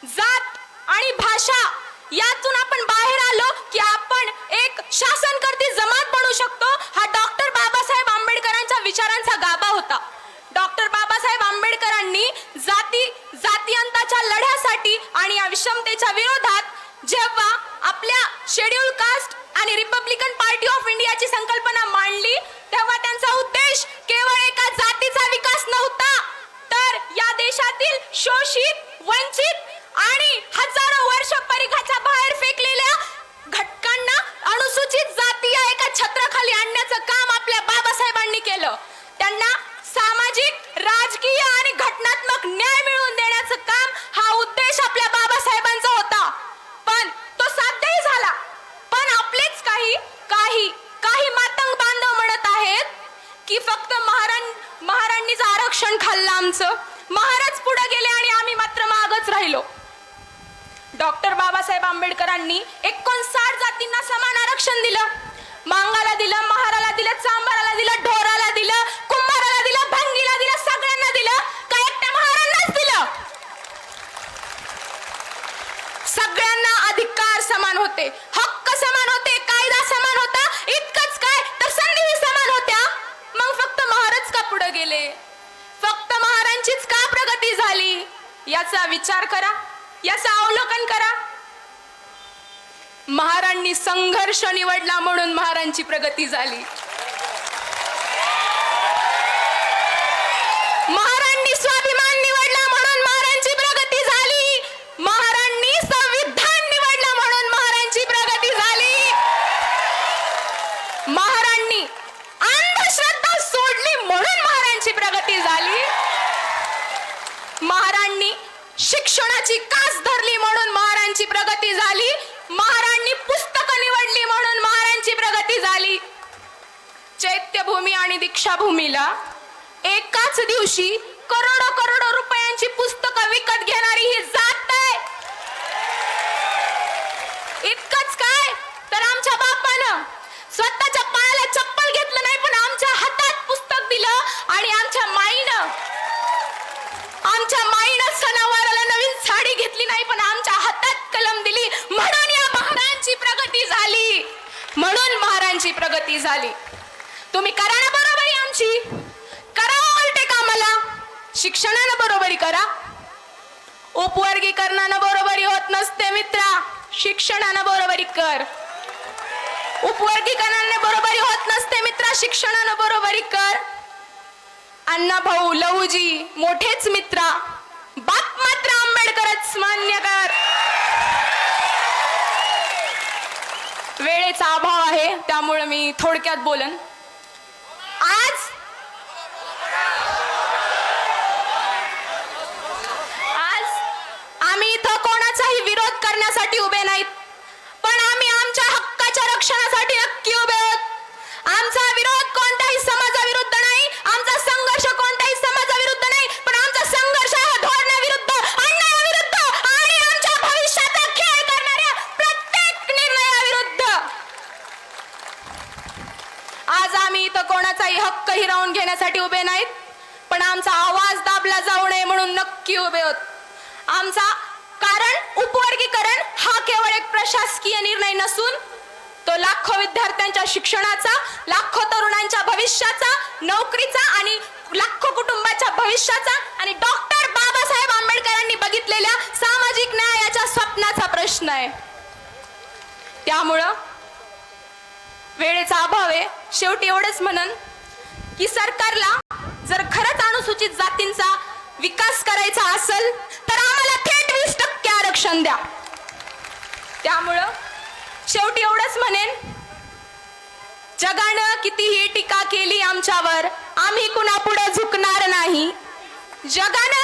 जात आणि भाषा यातून आपण बाहेर आलो की आपण एक शासनकर्ती जमात बनू शकतो, हा डॉक्टर बाबासाहेब आंबेडकरांच्या विचारांचा गाभा होता. डॉक्टर बाबासाहेब आंबेडकरांनी जातीयंताच्या लढ्यासाठी आणि या विषमतेच्या विरोधात जेव्हा आपल्या शेड्यूल कास्ट आणि रिपब्लिकन पार्टी ऑफ इंडियाची संकल्पना मांडली, तेव्हा त्यांचा उद्देश केवळ एका जातीचा विकास नव्हता, तर या देशातील शोषित, वंचित आणि हजारो वर्ष परिघाच्या बाहेर फेकलेल्या घटकांना अनुसूचित जाती या एका छत्राखाली आणण्याचं काम आपल्या बाबासाहेबांनी केलं. त्यांना सामाजिक, राजकीय आणि घटनात्मक न्याय मिळवून देण्याचं काम हा उद्देश आपल्या बाबासाहेबांचा होता. पण तो साध्यही झाला. पण आपलेच काही मातंग बांधव म्हणत आहेत की फक्त महाराणीचं आरक्षण खाल्लं आमचं, महाराज पुढे गेले आणि आम्ही मात्र मागच राहिलो. डॉक्टर बाबासाहेब आंबेडकरांनी 59 जातींना समान आरक्षण दिलं. मांगाला दिलं, महाराला दिलं, चांबाराला दिलं, ढोराला दिलं, कुंभाराला दिलं, भंगीला दिलं, सगळ्यांना दिलं. का एकट्या महारांनाच दिलं? सगळ्यांना अधिकार समान होते, हक्क समान होते, कायदा समान होता. इतकंच काय तर संधी समान होत्या. मग फक्त महाराज का पुढे गेले? फक्त महारांचीच का प्रगती झाली? याचा विचार करा, याचं अवलोकन करा. महारांनी संघर्ष निवडला म्हणून महारांची प्रगती झाली. महारांनी स्वाभिमान निवडला म्हणून महारांची प्रगती झाली. महारांनी संविधान निवडलं म्हणून महारांची प्रगती झाली. महारांनी अंधश्रद्धा सोडली म्हणून महारांची प्रगती झाली. महारांनी शिक्षणाची कास धरली म्हणून महारांची प्रगती झाली. महारांनी पुस्तकं निवडली म्हणून महारांची प्रगती झाली. चैत्यभूमी आणि दीक्षाभूमीला एकाच दिवशी करोडो रुपयांची पुस्तकं विकत घेणारी ही जात आहे. इतकंच काय तर आमच्या बापानं स्वतःच्या पायाला चप्पल घेतलं नाही, पण आमच्या हातात पुस्तक दिलं. आणि आमच्या माईनं सणावाराला नवीन साडी घेतली नाही, पण आमच्या हातात कलम दिली. म्हणून या महारांची प्रगती झाली. म्हणून महारांची प्रगती झाली. तुम्ही करा ना बरोबरी आमची, करा उलटे कामाला. शिक्षणानं बरोबरी करा. उपवर्गीकरणानं बरोबरी होत नसते मित्रा, शिक्षणानं बरोबरी कर. उपवर्गीकरणाने बरोबरी होत नसते मित्रा, शिक्षणानं बरोबरी कर. अण्णा भाऊ, लहूजी मोठेच मित्रा, बाप मात्र आंबेडकरच मान्य कर. वेळेचा अभाव आहे त्यामुळे मी थोडक्यात बोलन. आज आम्ही इथं कोणाचाही विरोध करण्यासाठी उभे नाहीत, पण आम्ही आमच्या हक्काच्या रक्षणासाठी नक्की उभे आहोत. आमचा विरोध कोणत्याही समाजाविरुद्ध नाही, आमचा संघर्ष कोणत्याही समाजाविरुद्ध नाही, पण आमचा संघर्ष हा धोरणाविरुद्ध, अन्यायाविरुद्ध आणि आमच्या भविष्याचा खेळ करणाऱ्या प्रत्येक निर्णयाविरुद्ध. आज आम्ही इथं कोणाचाही हक्क हिरावून घेण्यासाठी उभे नाहीत, पण आमचा आवाज दाबला जाऊ नये म्हणून नक्की उभे आहोत. आमचा कारण उपवर्गीकरण हा केवळ एक प्रशासकीय निर्णय नसून तो लाखो विद्यार्थ्यांच्या शिक्षणाचा, लाखो तरुणांच्या भविष्याचा, नोकरीचा आणि लाखो कुटुंबाच्या भविष्याचा आणि डॉक्टर बाबासाहेब आंबेडकरांनी बघितलेल्या सामाजिक न्यायाच्या स्वप्नाचा प्रश्न आहे. त्यामुळं वेळेचा अभाव आहे. शेवटी एवढंच म्हणन की सरकारला जर खरंच अनुसूचित जातींचा विकास करायचा असेल तर आम्हाला थेट 20% आरक्षण द्या. त्यामुळं शेवटी एवढंच म्हणेन, जगानं कितीही टीका केली आमच्यावर, आम्ही कुणापुढे झुकणार नाही. जगानं